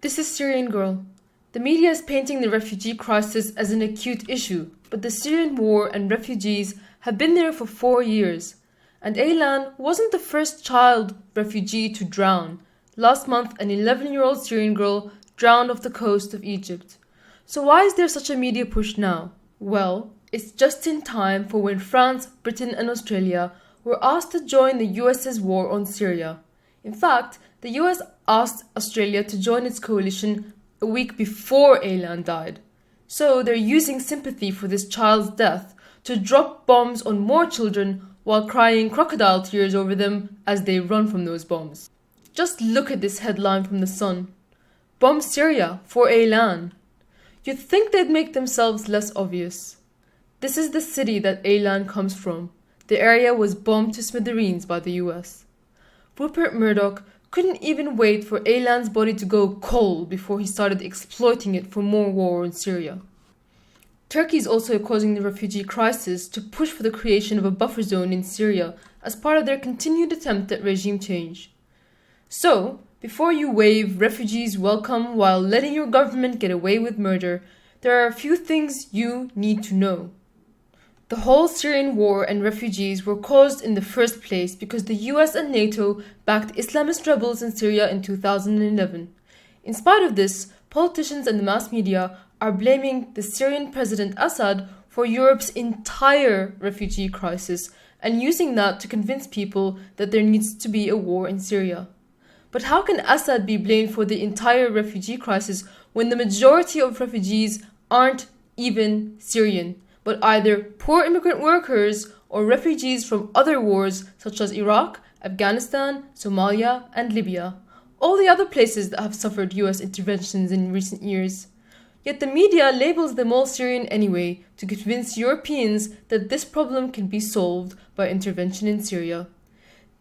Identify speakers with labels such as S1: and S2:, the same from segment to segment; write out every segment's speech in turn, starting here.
S1: This is Syrian Girl. The media is painting the refugee crisis as an acute issue, but the Syrian war and refugees have been there for 4 years. And Aylan wasn't the first child refugee to drown. Last month, an 11-year-old Syrian girl drowned off the coast of Egypt. So why is there such a media push now? Well, it's just in time for when France, Britain and Australia were asked to join the US's war on Syria. In fact, the US asked Australia to join its coalition a week before Aylan died. So they're using sympathy for this child's death to drop bombs on more children while crying crocodile tears over them as they run from those bombs. Just look at this headline from The Sun. Bomb Syria for Aylan. You'd think they'd make themselves less obvious. This is the city that Aylan comes from. The area was bombed to smithereens by the US. Rupert Murdoch couldn't even wait for Aylan's body to go cold before he started exploiting it for more war in Syria. Turkey is also causing the refugee crisis to push for the creation of a buffer zone in Syria as part of their continued attempt at regime change. So, before you wave refugees welcome while letting your government get away with murder, there are a few things you need to know. The whole Syrian war and refugees were caused in the first place because the US and NATO backed Islamist rebels in Syria in 2011. In spite of this, politicians and the mass media are blaming the Syrian President Assad for Europe's entire refugee crisis and using that to convince people that there needs to be a war in Syria. But how can Assad be blamed for the entire refugee crisis when the majority of refugees aren't even Syrian, but either poor immigrant workers or refugees from other wars such as Iraq, Afghanistan, Somalia, and Libya, all the other places that have suffered US interventions in recent years? Yet the media labels them all Syrian anyway to convince Europeans that this problem can be solved by intervention in Syria.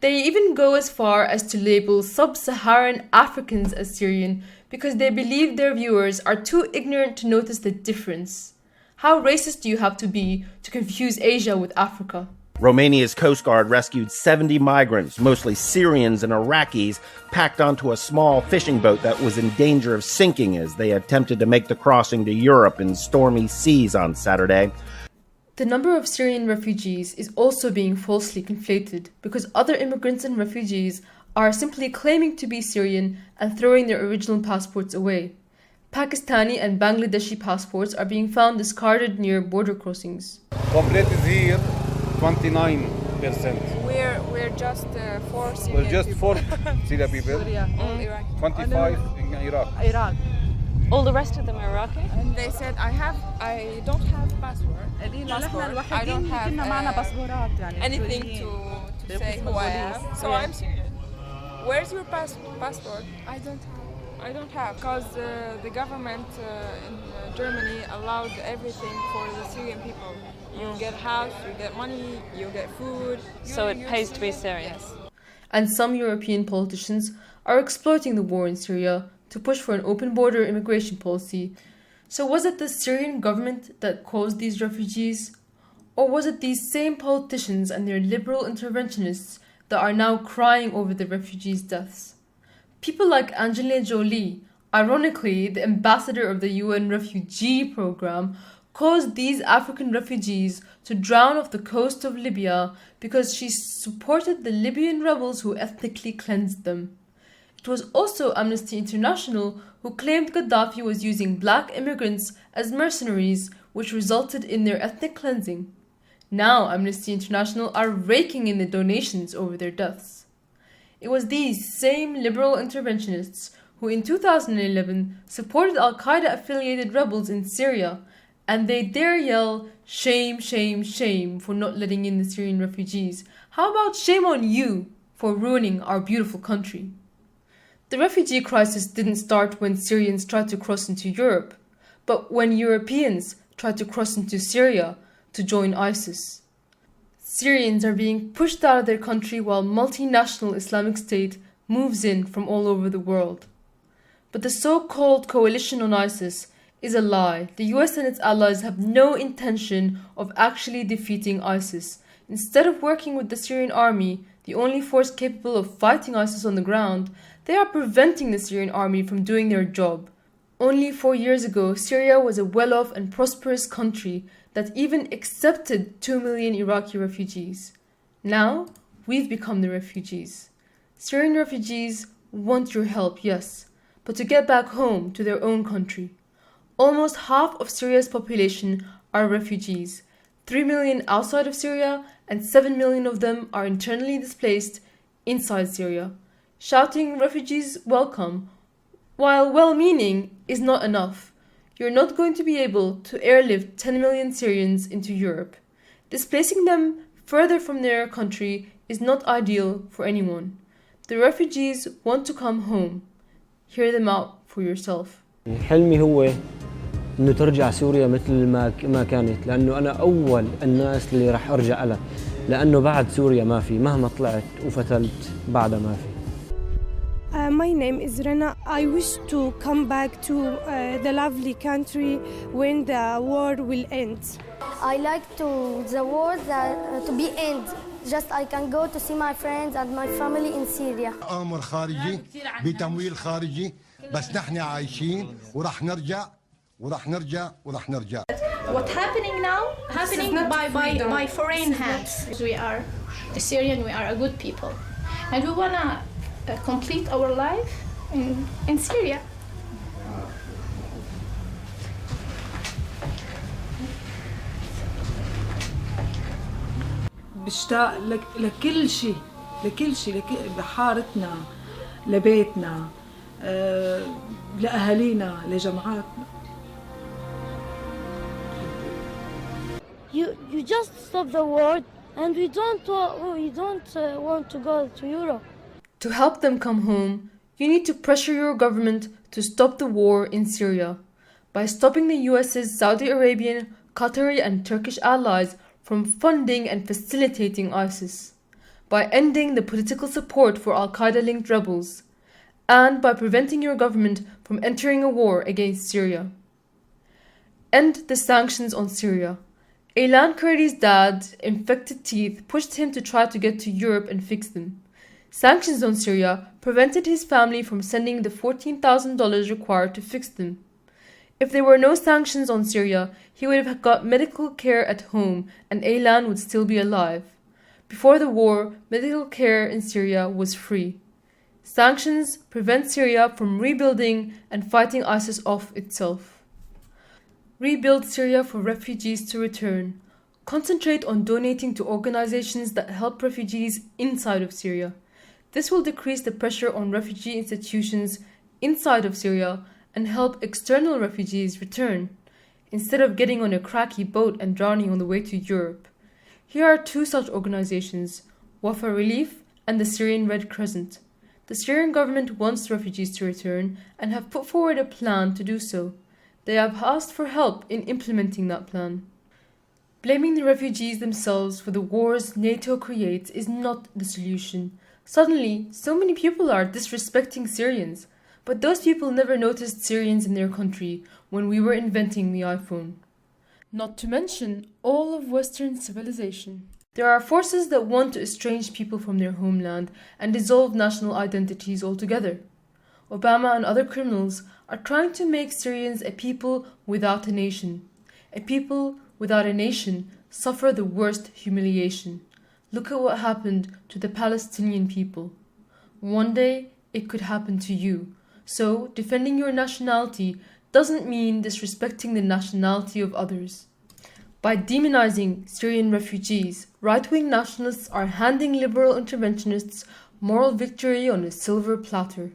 S1: They even go as far as to label sub-Saharan Africans as Syrian because they believe their viewers are too ignorant to notice the difference. How racist do you have to be to confuse Asia with Africa?
S2: Romania's Coast Guard rescued 70 migrants, mostly Syrians and Iraqis, packed onto a small fishing boat that was in danger of sinking as they attempted to make the crossing to Europe in stormy seas on Saturday.
S1: The number of Syrian refugees is also being falsely conflated because other immigrants and refugees are simply claiming to be Syrian and throwing their original passports away. Pakistani and Bangladeshi passports are being found discarded near border crossings.
S3: Complete is here, 29%.
S4: We're just 4 Syrian
S3: We're just
S4: people.
S3: 4 Syria people.
S4: Syria, all Iraq.
S3: 25 in Iraq.
S4: Iraq.
S5: All the rest of them are Iraqi?
S4: And they said I don't have passport. I don't have anything to say who I am. So I'm Syrian. Where's your passport? I don't have, because the government in Germany allowed everything for the Syrian people. You get house, you get money, you get food.
S5: So it pays to be Syrian.
S4: Yes.
S1: And some European politicians are exploiting the war in Syria to push for an open border immigration policy. So was it the Syrian government that caused these refugees? Or was it these same politicians and their liberal interventionists that are now crying over the refugees' deaths? People like Angelina Jolie, ironically the ambassador of the UN refugee program, caused these African refugees to drown off the coast of Libya because she supported the Libyan rebels who ethnically cleansed them. It was also Amnesty International who claimed Gaddafi was using black immigrants as mercenaries, which resulted in their ethnic cleansing. Now Amnesty International are raking in the donations over their deaths. It was these same liberal interventionists who in 2011 supported al-Qaeda-affiliated rebels in Syria, and they dare yell, "Shame, shame, shame," for not letting in the Syrian refugees. How about shame on you for ruining our beautiful country? The refugee crisis didn't start when Syrians tried to cross into Europe, but when Europeans tried to cross into Syria to join ISIS. Syrians are being pushed out of their country while multinational Islamic State moves in from all over the world. But the so-called coalition on ISIS is a lie. The US and its allies have no intention of actually defeating ISIS. Instead of working with the Syrian army, the only force capable of fighting ISIS on the ground, they are preventing the Syrian army from doing their job. Only 4 years ago, Syria was a well-off and prosperous country that even accepted 2 million Iraqi refugees. Now, we've become the refugees. Syrian refugees want your help, yes, but to get back home to their own country. Almost half of Syria's population are refugees, 3 million outside of Syria, and 7 million of them are internally displaced inside Syria. Shouting refugees welcome, while well-meaning, is not enough. You're not going to be able to airlift 10 million Syrians into Europe. Displacing them further from their country is not ideal for anyone. The refugees want to come home. Hear them out for yourself.
S6: حلمي هو إنه ترجع سوريا مثل ما كانت، لأنه أنا أول الناس اللي راح أرجع لها، لأنه بعد سوريا ما في، مهما طلعت وفتلت بعدها ما في.
S7: My name is Rena. I wish to come back to the lovely country when the war will end.
S8: I like the war to be end. Just I can go to see my friends and my family in Syria.
S9: أمر خارجي بتمويل خارجي بس نحن عايشين وراح نرجع.
S10: What's happening now? Happening by foreign hands. We are the Syrian. We are a good people, and we wanna complete our life in Syria.
S11: بشتاق لكل شيء لحارتنا، لبيتنا، لأهالينا، لجماعاتنا.
S8: You just stop the war, and we don't want to go to Europe.
S1: To help them come home, you need to pressure your government to stop the war in Syria by stopping the US's Saudi Arabian, Qatari and Turkish allies from funding and facilitating ISIS, by ending the political support for Al-Qaeda-linked rebels, and by preventing your government from entering a war against Syria. End the sanctions on Syria. Aylan Kurdi's dad's infected teeth pushed him to try to get to Europe and fix them. Sanctions on Syria prevented his family from sending the $14,000 required to fix them. If there were no sanctions on Syria, he would have got medical care at home and Aylan would still be alive. Before the war, medical care in Syria was free. Sanctions prevent Syria from rebuilding and fighting ISIS off itself. Rebuild Syria for refugees to return. Concentrate on donating to organizations that help refugees inside of Syria. This will decrease the pressure on refugee institutions inside of Syria and help external refugees return, instead of getting on a cracky boat and drowning on the way to Europe. Here are two such organizations, Wafa Relief and the Syrian Red Crescent. The Syrian government wants refugees to return and have put forward a plan to do so. They have asked for help in implementing that plan. Blaming the refugees themselves for the wars NATO creates is not the solution. Suddenly, so many people are disrespecting Syrians, but those people never noticed Syrians in their country when we were inventing the iPhone. Not to mention all of Western civilization. There are forces that want to estrange people from their homeland and dissolve national identities altogether. Obama and other criminals are trying to make Syrians a people without a nation. A people without a nation suffer the worst humiliation. Look at what happened to the Palestinian people. One day, it could happen to you. So, defending your nationality doesn't mean disrespecting the nationality of others. By demonizing Syrian refugees, right-wing nationalists are handing liberal interventionists moral victory on a silver platter.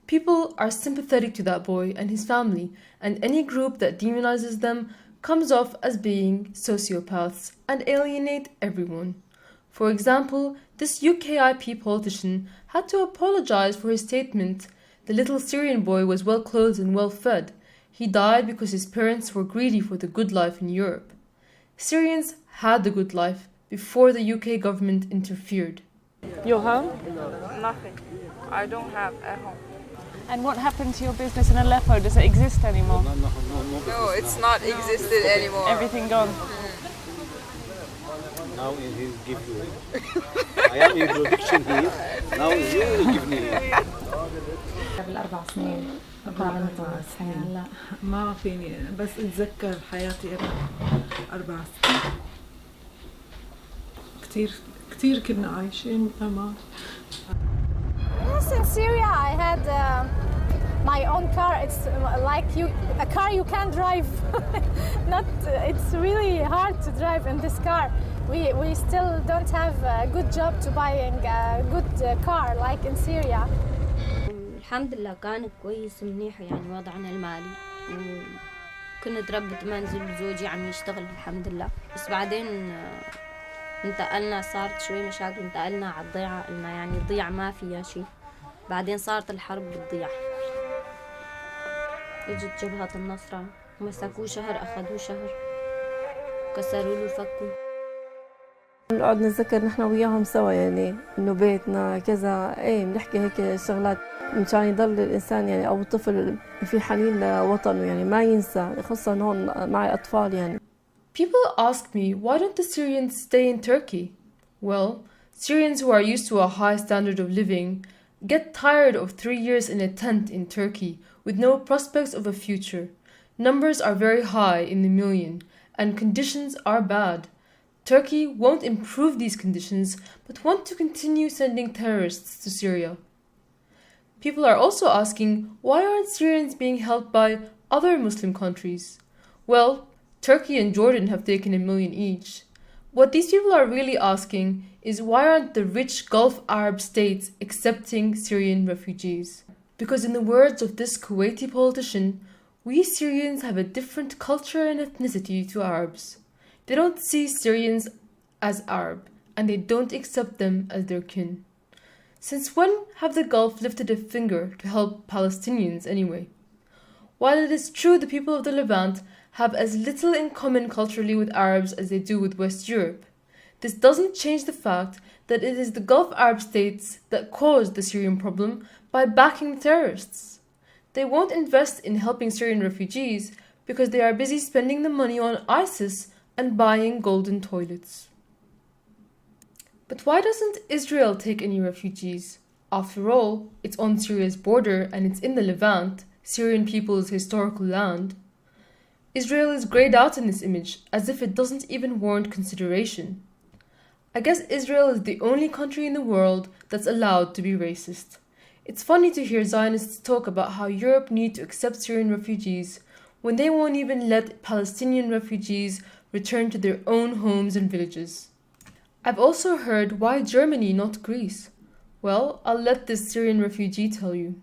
S1: People are sympathetic to that boy and his family, and any group that demonizes them comes off as being sociopaths and alienate everyone. For example, this UKIP politician had to apologize for his statement, "The little Syrian boy was well clothed and well fed. He died because his parents were greedy for the good life in Europe." Syrians had the good life before the UK government interfered.
S5: Your home?
S4: Nothing. I don't have a home.
S5: And what happened to your business in Aleppo? Does it exist anymore?
S4: No, it's not existed anymore.
S5: Everything gone?
S12: Now he'll give you. I have introduction here. Now you will give me.
S11: قبل 4 سنين لا ما فيني بس اتذكر حياتي قبل 4 سنين كثير كنا عايشين امان.
S10: Yes, in Syria I had my own car. It's like a car you can drive. It's really hard to drive in this car. We still don't have a good job to buying a good car like in Syria.
S13: الحمد لله كان كويس منيح يعني وضعنا المالي، وكنت ربة منزل وزوجي عم يشتغل الحمد لله. بس بعدين انتقلنا، صارت شوي مشاكل، انتقلنا على الضيعة، قلنا يعني الضيعة ما فيها شيء. بعدين صارت الحرب بالضيعة، اجت جبهة النصرة مسكوه شهر، أخذوه شهر، كسروا له فكوا.
S14: نقعد نتذكر نحن وياهم سوا يعني انه بيتنا كذا، بنحكي هيك شغلات مشان يضل الانسان يعني او الطفل في حنين لوطنه يعني ما ينسى، خصوصا هون معي اطفال يعني.
S1: People ask me, why don't the Syrians stay in Turkey? Well, Syrians who are used to a high standard of living get tired of 3 years in a tent in Turkey with no prospects of a future. Numbers are very high in the million, and conditions are bad. Turkey won't improve these conditions, but want to continue sending terrorists to Syria. People are also asking, why aren't Syrians being helped by other Muslim countries? Well, Turkey and Jordan have taken 1 million each. What these people are really asking is, why aren't the rich Gulf Arab states accepting Syrian refugees? Because in the words of this Kuwaiti politician, we Syrians have a different culture and ethnicity to Arabs. They don't see Syrians as Arab, and they don't accept them as their kin. Since when have the Gulf lifted a finger to help Palestinians anyway? While it is true the people of the Levant have as little in common culturally with Arabs as they do with West Europe, this doesn't change the fact that it is the Gulf Arab states that caused the Syrian problem by backing the terrorists. They won't invest in helping Syrian refugees because they are busy spending the money on ISIS and buying golden toilets. But why doesn't Israel take any refugees? After all, it's on Syria's border and it's in the Levant, Syrian people's historical land. Israel is greyed out in this image, as if it doesn't even warrant consideration. I guess Israel is the only country in the world that's allowed to be racist. It's funny to hear Zionists talk about how Europe needs to accept Syrian refugees when they won't even let Palestinian refugees return to their own homes and villages. I've also heard, why Germany, not Greece? Well, I'll let this Syrian refugee tell you.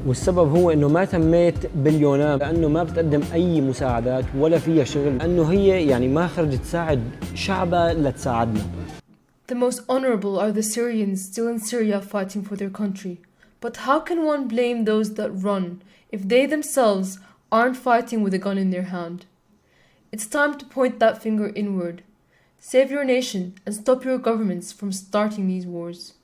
S6: والسبب هو انه ما تميت باليونان لانه ما بتقدم اي مساعدات ولا فيها شغل، لانه هي يعني ما خرجت تساعد شعبها لتساعدنا.
S1: The most honorable are the Syrians still in Syria fighting for their country. But how can one blame those that run if they themselves aren't fighting with a gun in their hand? It's time to point that finger inward. Save your nation and stop your governments from starting these wars.